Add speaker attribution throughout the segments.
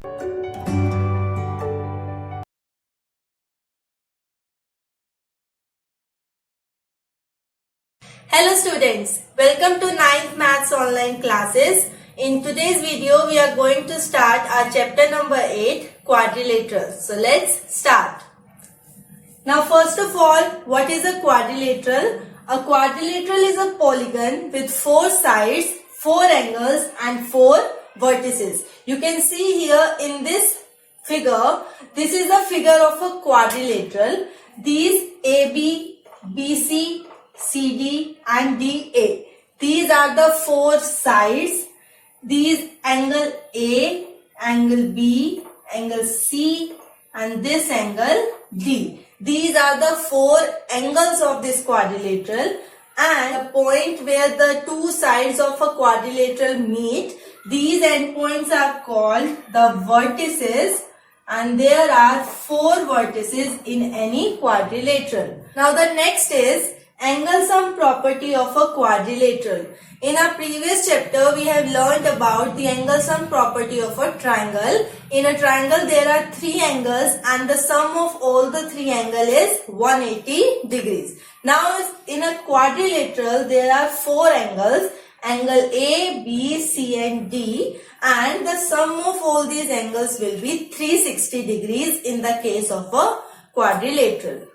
Speaker 1: Hello students, welcome to 9th Maths online classes. In today's video, we are going to start our chapter number 8, quadrilaterals. So let's start. Now first of all, what is a quadrilateral? A quadrilateral is a polygon with 4 sides, 4 angles and 4 vertices. You can see here in this figure, this is a figure of a quadrilateral. These AB, BC, CD and DA. These are the 4 sides. These angle A, angle B, angle C and this angle D. These are the 4 angles of this quadrilateral, and the point where the 2 sides of a quadrilateral meet, these endpoints are called the vertices, and there are 4 vertices in any quadrilateral. Now the next is angle sum property of a quadrilateral. In our previous chapter, we have learned about the angle sum property of a triangle. In a triangle, there are 3 angles and the sum of all the 3 angles is 180 degrees. Now, in a quadrilateral, there are 4 angles, angle A, B, C and D, and the sum of all these angles will be 360 degrees in the case of a quadrilateral.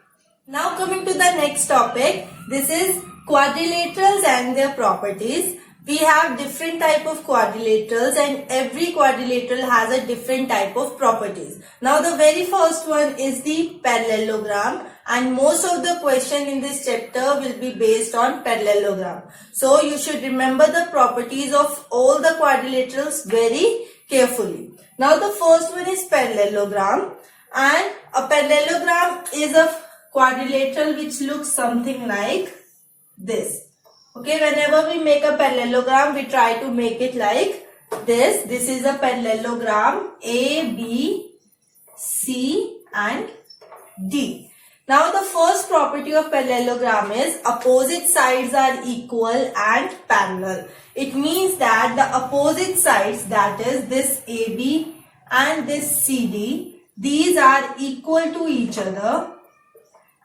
Speaker 1: Now coming to the next topic, this is quadrilaterals and their properties. We have different type of quadrilaterals and every quadrilateral has a different type of properties. Now the very first one is the parallelogram, and most of the question in this chapter will be based on parallelogram. So you should remember the properties of all the quadrilaterals very carefully. Now the first one is parallelogram, and a parallelogram is a quadrilateral which looks something like this. Okay, whenever we make a parallelogram, we try to make it like this. This is a parallelogram A, B, C and D. Now the first property of parallelogram is opposite sides are equal and parallel. It means that the opposite sides, that is this AB and this CD, these are equal to each other,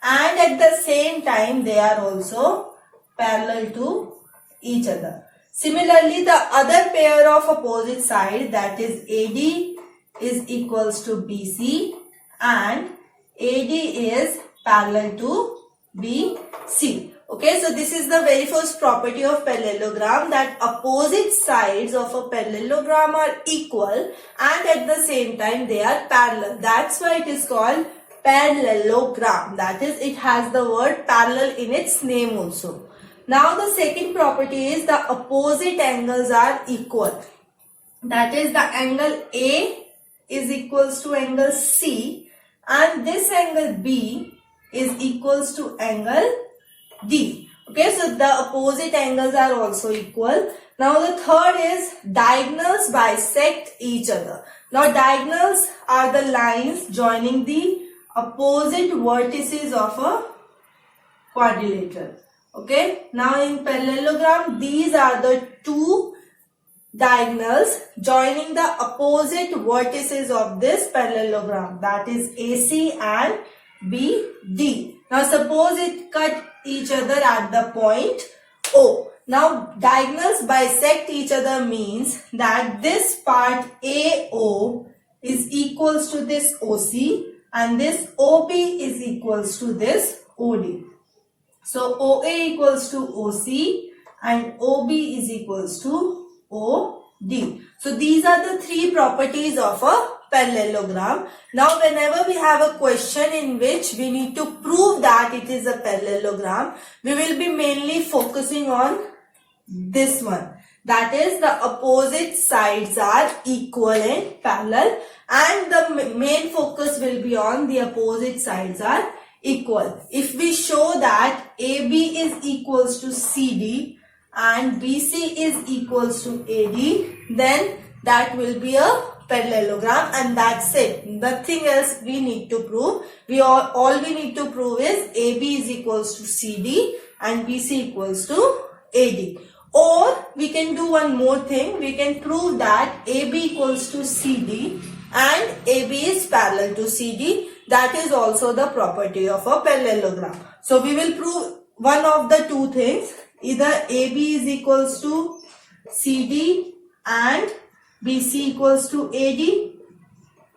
Speaker 1: and at the same time they are also parallel to each other. Similarly, the other pair of opposite sides, that is AD is equals to BC and AD is parallel to BC. Okay, so this is the very first property of parallelogram, that opposite sides of a parallelogram are equal and at the same time they are parallel. That's why it is called parallelogram, that is, it has the word parallel in its name also. Now the second property is the opposite angles are equal. That is, the angle A is equals to angle C and this angle B is equals to angle D. Okay, so the opposite angles are also equal. Now the third is diagonals bisect each other. Now diagonals are the lines joining the opposite vertices of a quadrilateral. Okay, now in parallelogram, these are the 2 diagonals joining the opposite vertices of this parallelogram, that is AC and BD. Now suppose it cut each other at the point O. Now diagonals bisect each other means that this part AO is equals to this OC and this OB is equals to this OD. So OA equals to OC and OB is equals to OD. So these are the 3 properties of a parallelogram. Now whenever we have a question in which we need to prove that it is a parallelogram, we will be mainly focusing on this one. That is, the opposite sides are equal and parallel, and the main focus will be on the opposite sides are equal. If we show that AB is equals to CD and BC is equals to AD, then that will be a parallelogram and that's it. Nothing else we need to prove. All we need to prove is AB is equals to CD and BC equals to AD. Or we can do one more thing. We can prove that AB equals to CD and AB is parallel to CD. That is also the property of a parallelogram. So we will prove one of the two things. Either AB is equals to CD and BC equals to AD,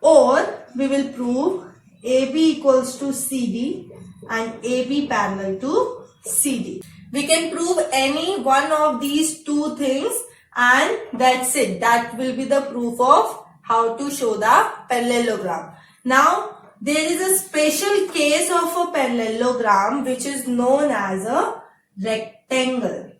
Speaker 1: or we will prove AB equals to CD and AB parallel to CD. We can prove any one of these two things and that's it. That will be the proof of how to show the parallelogram. Now, there is a special case of a parallelogram which is known as a rectangle.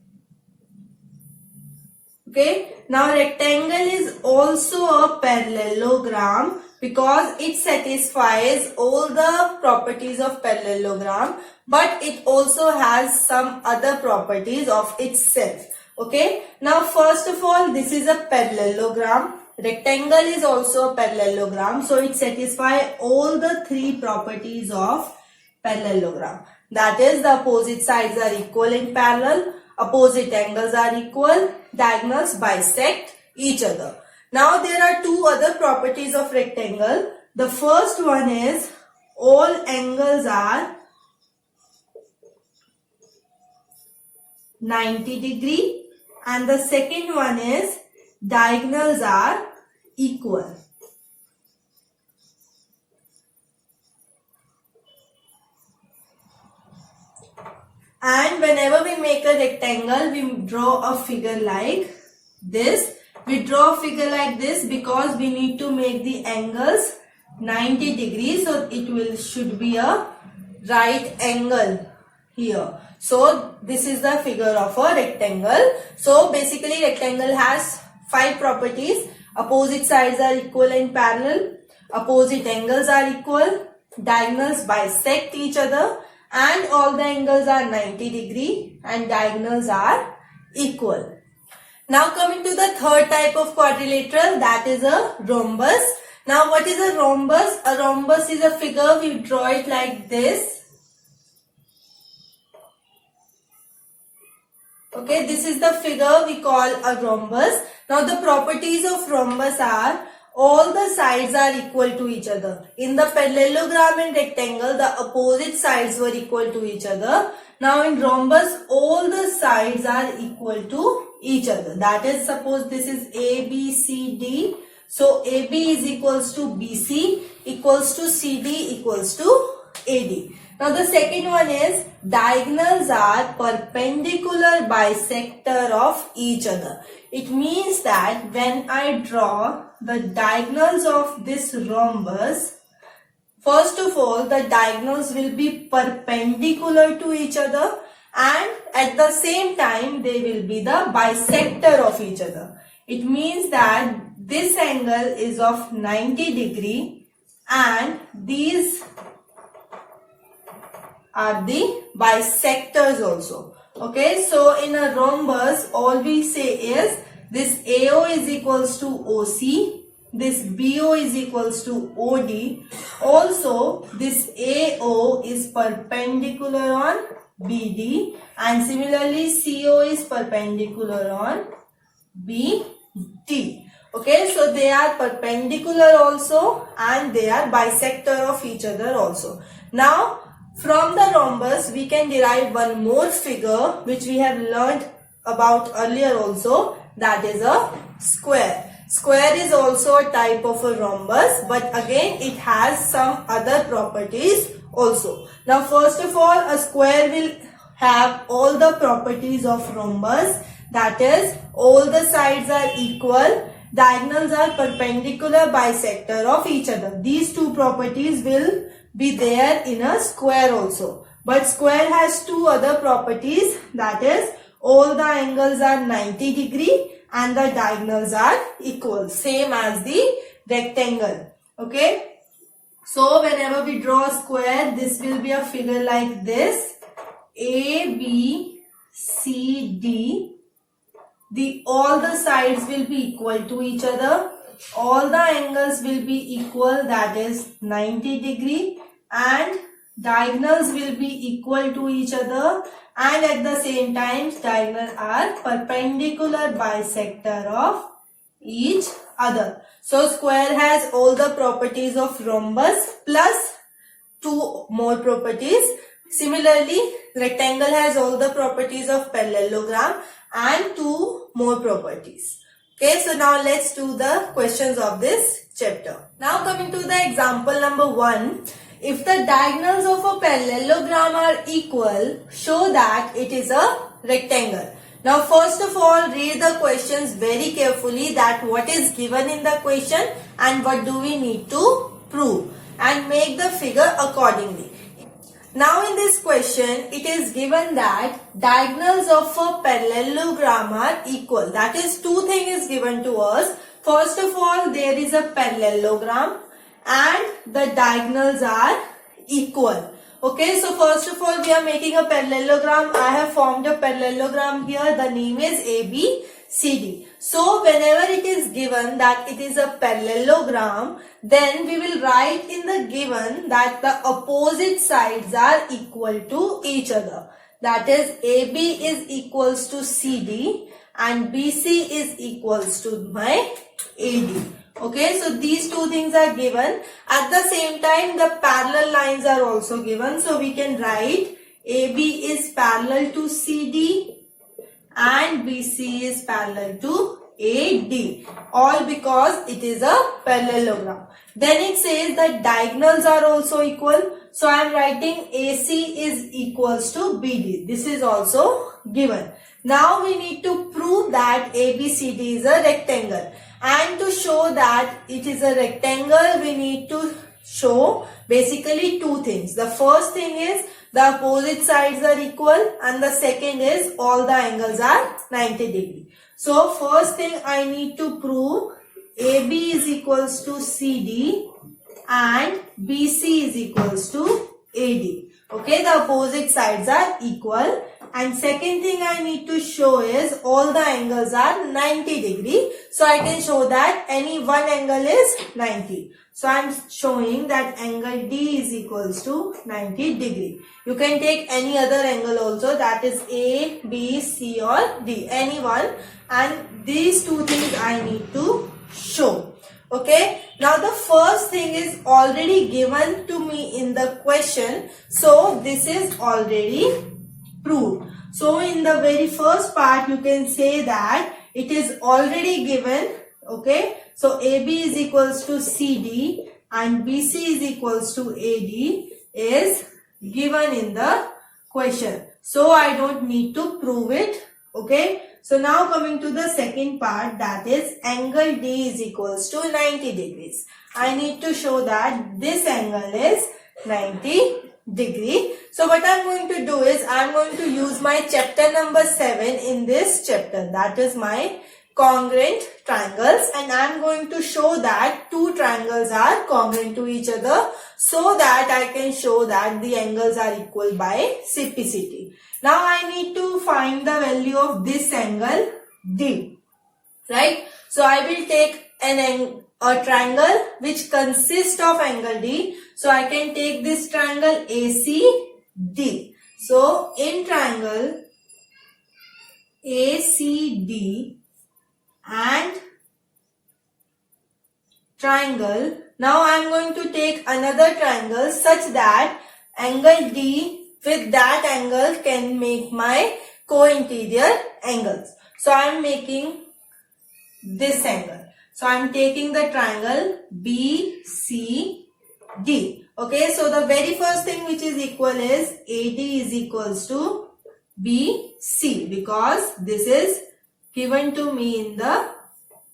Speaker 1: Okay, now rectangle is also a parallelogram because it satisfies all the properties of parallelogram, but it also has some other properties of itself. Okay, now first of all, this is a parallelogram. Rectangle is also a parallelogram, so it satisfies all the three properties of parallelogram. That is, the opposite sides are equal in parallel, opposite angles are equal, diagonals bisect each other. Now there are two other properties of rectangle. The first one is all angles are 90 degree and the second one is diagonals are equal. And whenever we make a rectangle, we draw a figure like this. We draw a figure like this because we need to make the angles 90 degrees. So it should be a right angle here. So this is the figure of a rectangle. So basically rectangle has 5 properties. Opposite sides are equal in parallel. Opposite angles are equal. Diagonals bisect each other. And all the angles are 90 degree and diagonals are equal. Now coming to the third type of quadrilateral, that is a rhombus. Now what is a rhombus? A rhombus is a figure, we draw it like this. Okay, this is the figure we call a rhombus. Now the properties of rhombus are all the sides are equal to each other. In the parallelogram and rectangle, the opposite sides were equal to each other. Now in rhombus, all the sides are equal to each other. That is, suppose this is A, B, C, D. So AB is equals to BC equals to CD equals to AD. Now the second one is diagonals are perpendicular bisector of each other. It means that when I draw the diagonals of this rhombus, first of all the diagonals will be perpendicular to each other and at the same time they will be the bisector of each other. It means that this angle is of 90 degree and these are the bisectors also. Okay, so in a rhombus all we say is this AO is equals to OC, this BO is equals to OD. Also this AO is perpendicular on BD and similarly CO is perpendicular on BD. Okay, so they are perpendicular also and they are bisector of each other also. Now from the rhombus we can derive one more figure which we have learned about earlier also, that is a square. Square is also a type of a rhombus, but again it has some other properties also. Now first of all, a square will have all the properties of rhombus, that is all the sides are equal, diagonals are perpendicular bisector of each other. These two properties will be there in a square also. But square has two other properties, that is all the angles are 90 degree and the diagonals are equal, same as the rectangle. Okay, so whenever we draw a square, this will be a figure like this: A, B, C, D. All the sides will be equal to each other. All the angles will be equal, that is 90 degree, and diagonals will be equal to each other, and at the same time diagonals are perpendicular bisector of each other. So square has all the properties of rhombus plus 2 more properties. Similarly, rectangle has all the properties of parallelogram and 2 more properties. Okay, so now let's do the questions of this chapter. Now coming to the example number 1. If the diagonals of a parallelogram are equal, show that it is a rectangle. Now first of all, read the questions very carefully, that what is given in the question and what do we need to prove, and make the figure accordingly. Now in this question, it is given that diagonals of a parallelogram are equal. That is, two things is given to us. First of all, there is a parallelogram and the diagonals are equal. Okay, so first of all, we are making a parallelogram. I have formed a parallelogram here. The name is ABCD. So whenever it is given that it is a parallelogram, then we will write in the given that the opposite sides are equal to each other. That is, AB is equals to CD and BC is equals to my AD. Okay, so these two things are given. At the same time, the parallel lines are also given. So we can write AB is parallel to CD and BC is parallel to AD, all because it is a parallelogram. Then it says that diagonals are also equal. So I am writing AC is equals to BD. This is also given. Now we need to prove that ABCD is a rectangle. And to show that it is a rectangle, we need to show basically two things. The first thing is the opposite sides are equal, and the second is all the angles are 90 degree. So first thing I need to prove, AB is equals to CD and BC is equals to AD. Okay, the opposite sides are equal. And second thing I need to show is all the angles are 90 degree. So I can show that any one angle is 90. So I am showing that angle D is equals to 90 degree. You can take any other angle also, that is A, B, C or D, any one. And these two things I need to show. Okay. Now the first thing is already given to me in the question. So this is already proved. So in the very first part, you can say that it is already given. Okay. So AB is equals to CD and BC is equals to AD is given in the question. So I don't need to prove it. Okay. So now coming to the second part, that is angle D is equals to 90 degrees. I need to show that this angle is 90 degree. So what I'm going to do is I'm going to use my chapter number 7 in this chapter, that is my congruent triangles, and I'm going to show that two triangles are congruent to each other so that I can show that the angles are equal by simplicity. Now I need to find the value of this angle D, right? So I will take a triangle which consists of angle D. So I can take this triangle ACD. So in triangle ACD and triangle, now I am going to take another triangle such that angle D with that angle can make my co-interior angles. So I am making this angle. So I am taking the triangle BCD. Okay, so the very first thing which is equal is AD is equals to BC, because this is given to me in the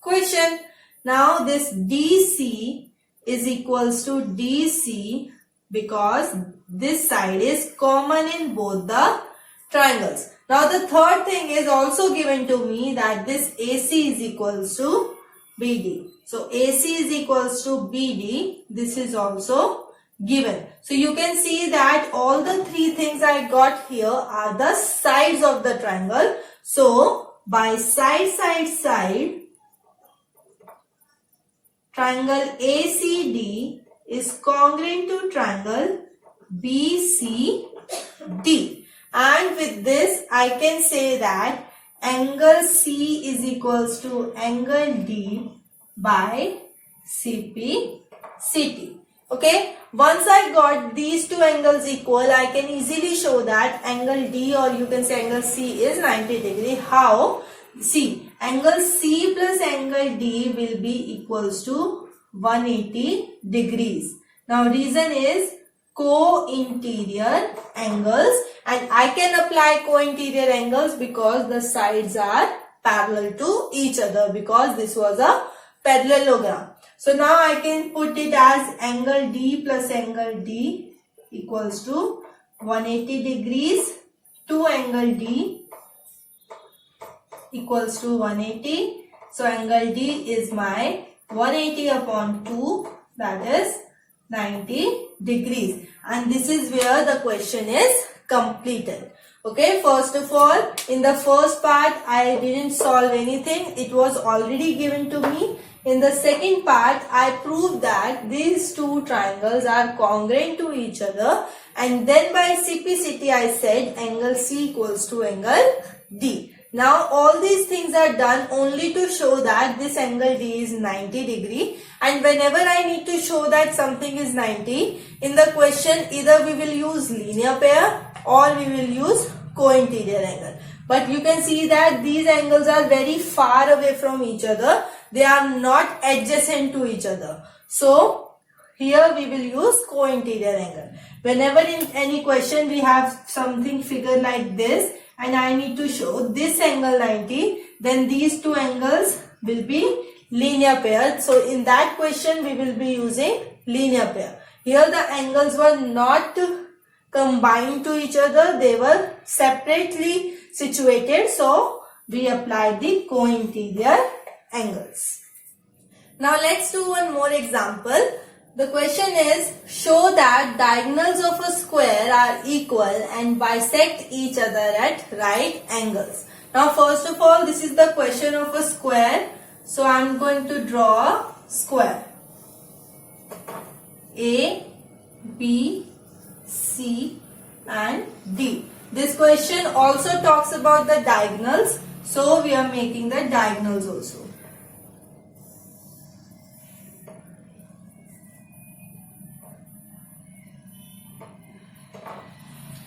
Speaker 1: question. Now this DC is equals to DC because this side is common in both the triangles. Now the third thing is also given to me, that this AC is equals to BD. So AC is equals to BD. This is also given. So you can see that all the three things I got here are the sides of the triangle. So by side, triangle ACD is congruent to triangle BCD. And with this, I can say that angle C is equals to angle D by CP CT. Okay, once I got these two angles equal, I can easily show that angle D, or you can say angle C, is 90 degree. How? See, angle C plus angle D will be equals to 180 degrees. Now reason is co-interior angles, and I can apply co-interior angles because the sides are parallel to each other, because this was a parallelogram. So now I can put it as angle D plus angle D equals to 180 degrees. 2 angle D equals to 180. So angle D is my 180 upon 2, that is 90 degrees. And this is where the question is completed. Okay, first of all, in the first part, I didn't solve anything. It was already given to me. In the second part, I proved that these two triangles are congruent to each other. And then by CPCT, I said angle C equals to angle D. Now, all these things are done only to show that this angle D is 90 degree. And whenever I need to show that something is 90, in the question, either we will use linear pair or we will use co-interior angle. But you can see that these angles are very far away from each other. They are not adjacent to each other. So, here we will use co-interior angle. Whenever in any question we have something figure like this, and I need to show this angle 90, then these two angles will be linear pair. So in that question we will be using linear pair. Here the angles were not combined to each other, they were separately situated. So we applied the co-interior angles. Now let's do one more example. The question is, show that diagonals of a square are equal and bisect each other at right angles. Now first of all, this is the question of a square. So I am going to draw a square. A, B, C and D. This question also talks about the diagonals. So we are making the diagonals also.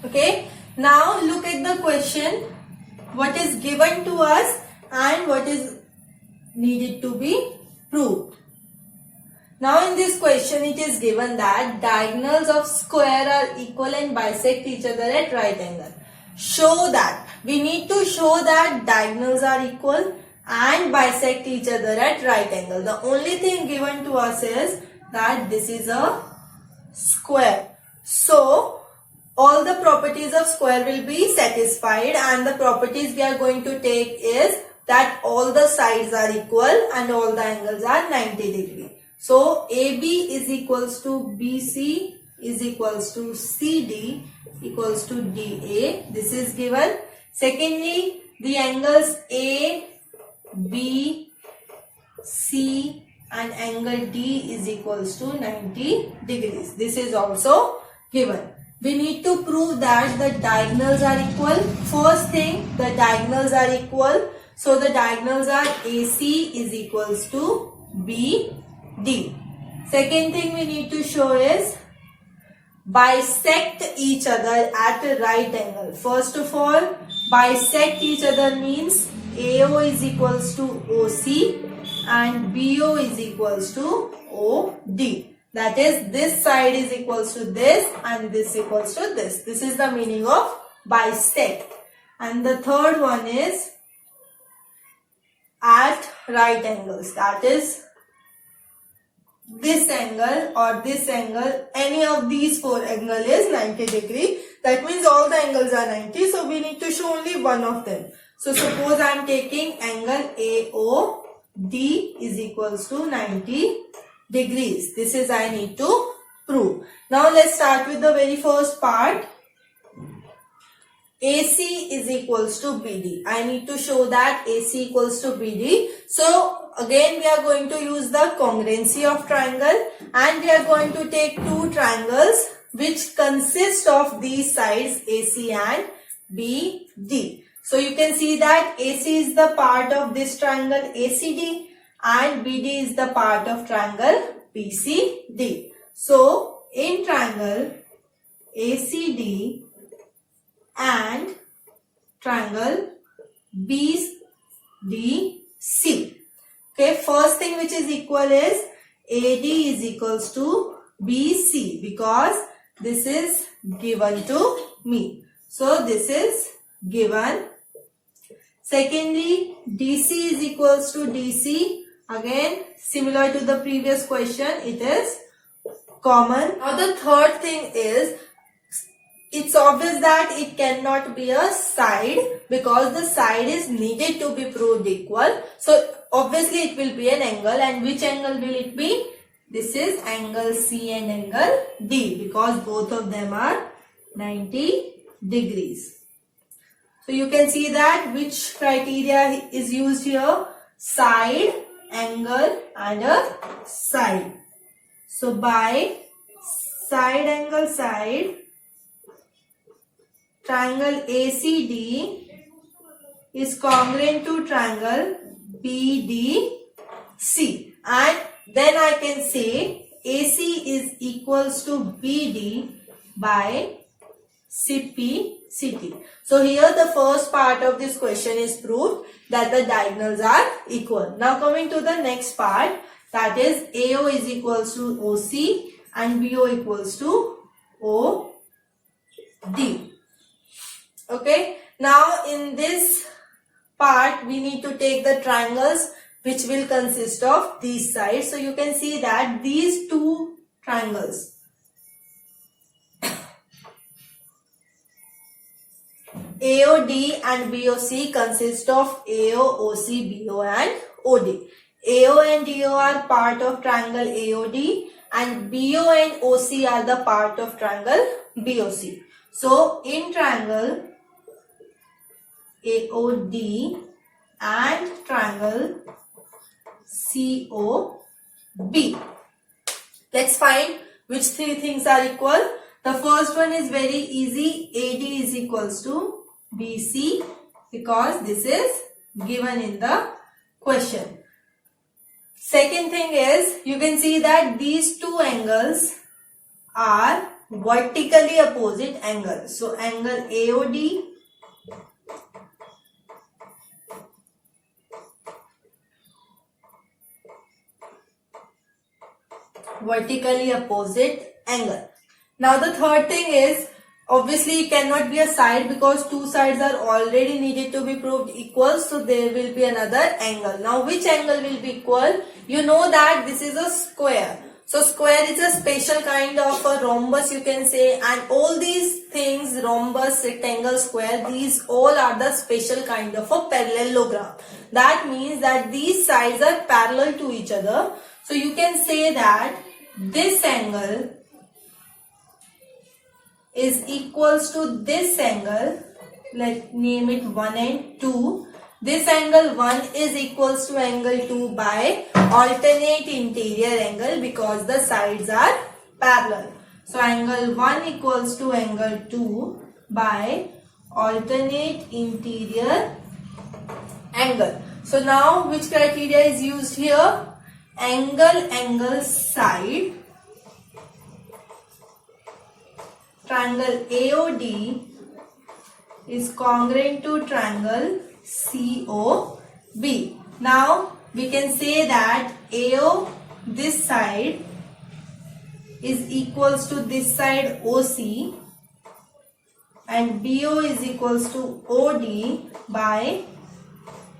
Speaker 1: Okay, now look at the question, what is given to us and what is needed to be proved. Now in this question it is given that diagonals of square are equal and bisect each other at right angle. Show that. We need to show that diagonals are equal and bisect each other at right angle. The only thing given to us is that this is a square. So all the properties of square will be satisfied, and the properties we are going to take is that all the sides are equal and all the angles are 90 degree. So AB is equals to BC is equals to CD equals to DA. This is given. Secondly, the angles A, B, C and angle D is equals to 90 degrees. This is also given. We need to prove that the diagonals are equal. First thing, the diagonals are equal. So the diagonals are AC is equals to BD. Second thing we need to show is bisect each other at a right angle. First of all, bisect each other means AO is equals to OC and BO is equals to OD. That is, this side is equals to this and this equals to this. This is the meaning of bisect. And the third one is at right angles. That is, this angle or this angle, any of these four angles is 90 degree. That means all the angles are 90. So we need to show only one of them. So suppose I am taking angle AOD is equals to 90 degrees. This is I need to prove. Now let's start with the very first part. AC is equals to BD. I need to show that AC equals to BD. So again we are going to use the congruency of triangle and we are going to take two triangles which consist of these sides AC and BD. So you can see that AC is the part of this triangle ACD and BD is the part of triangle BCD. So in triangle ACD and triangle BDC. Okay, first thing which is equal is AD is equals to BC because this is given to me. So this is given. Secondly, DC is equals to DC. Again, similar to the previous question, it is common. Now the third thing is, it's obvious that it cannot be a side because the side is needed to be proved equal. So obviously it will be an angle, and which angle will it be? This is angle C and angle D because both of them are 90 degrees. So you can see that which criteria is used here: side, angle and a side. So by side angle side, triangle ACD is congruent to triangle BDC, and then I can say AC is equals to BD by CP/CT. So here the first part of this question is proved that the diagonals are equal. Now coming to the next part, that is AO is equals to OC and BO equals to OD. Okay, now in this part we need to take the triangles which will consist of these sides. So you can see that these two triangles, AOD and BOC, consist of AO, OC, BO and OD. AO and DO are part of triangle AOD and BO and OC are the part of triangle BOC. So in triangle AOD and triangle COB, let's find which three things are equal. The first one is very easy. AD is equals to BC because this is given in the question. Second thing is, you can see that these two angles are vertically opposite angles. So angle AOD vertically opposite angle. Now the third thing is, obviously it cannot be a side because two sides are already needed to be proved equal. So there will be another angle. Now which angle will be equal? You know that this is a square. So square is a special kind of a rhombus, you can say, and all these things, rhombus, rectangle, square, these all are the special kind of a parallelogram. That means that these sides are parallel to each other. So you can say that this angle is equals to this angle, let's name it 1 and 2. This angle 1 is equals to angle 2 by alternate interior angle because the sides are parallel. So angle 1 equals to angle 2 by alternate interior angle. So now which criteria is used here? Angle side. Triangle AOD is congruent to triangle COB. Now we can say that AO, this side, is equals to this side OC and BO is equals to OD by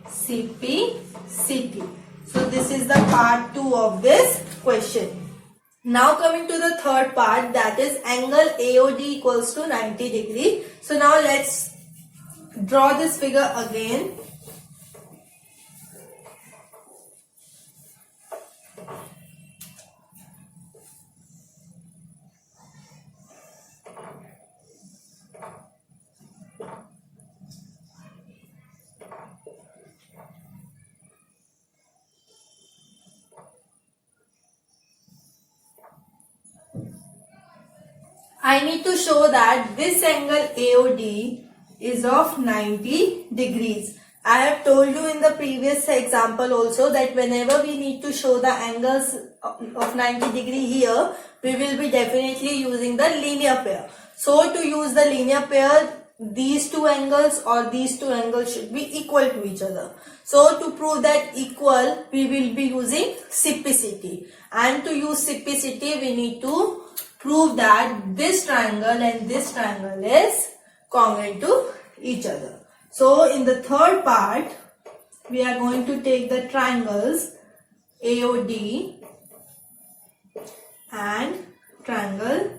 Speaker 1: CP/CT. So this is the part 2 of this question. Now coming to the third part, that is angle AOD equals to 90 degree. So now let's draw this figure again. I need to show that this angle AOD is of 90 degrees. I have told you in the previous example also that whenever we need to show the angles of 90 degree here, we will be definitely using the linear pair. So to use the linear pair, these two angles or these two angles should be equal to each other. So to prove that equal, we will be using simplicity. And to use simplicity, we need to prove that this triangle and this triangle is congruent to each other. So in the third part, we are going to take the triangles AOD and triangle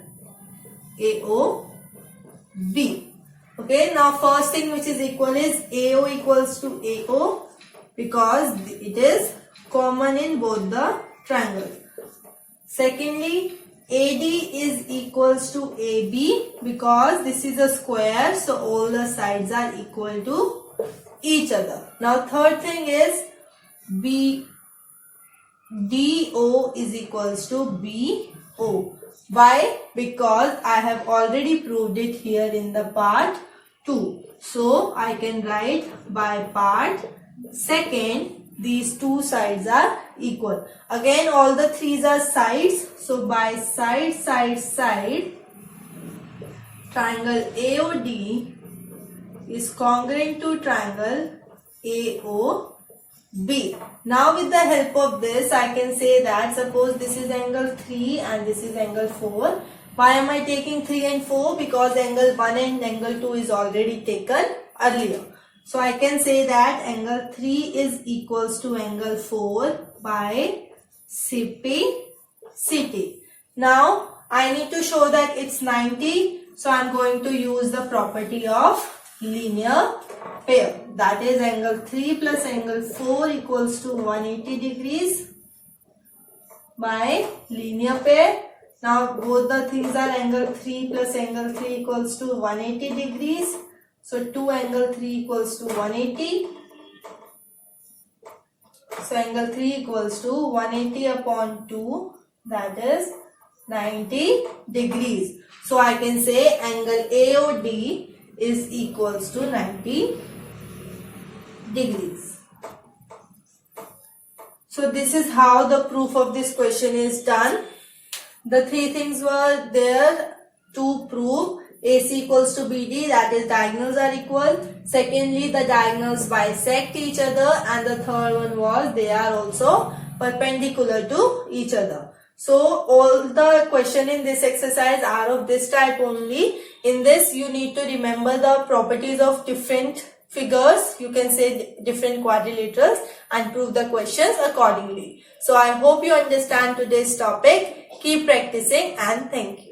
Speaker 1: AOB. Okay, now first thing which is equal is AO equals to AO because it is common in both the triangles. Secondly, AD is equals to AB because this is a square, so all the sides are equal to each other. Now third thing is BDO is equals to BO. Why? Because I have already proved it here in the part 2. So I can write by part second, these two sides are equal. Again, all the threes are sides. So by side, triangle AOD is congruent to triangle AOB. Now with the help of this, I can say that suppose this is angle 3 and this is angle 4. Why am I taking 3 and 4? Because angle 1 and angle 2 is already taken earlier. So I can say that angle 3 is equals to angle 4 by simplicity. Now I need to show that it's 90. So I am going to use the property of linear pair. That is angle 3 plus angle 4 equals to 180 degrees by linear pair. Now both the things are angle 3 plus angle 3 equals to 180 degrees. So 2 angle 3 equals to 180. So angle 3 equals to 180 upon 2, that is 90 degrees. So I can say angle AOD is equals to 90 degrees. So this is how the proof of this question is done. The three things were there to prove AC equals to BD, that is diagonals are equal. Secondly, the diagonals bisect each other, and the third one was they are also perpendicular to each other. So all the question in this exercise are of this type only. In this you need to remember the properties of different figures, you can say different quadrilaterals, and prove the questions accordingly. So I hope you understand today's topic. Keep practicing and thank you.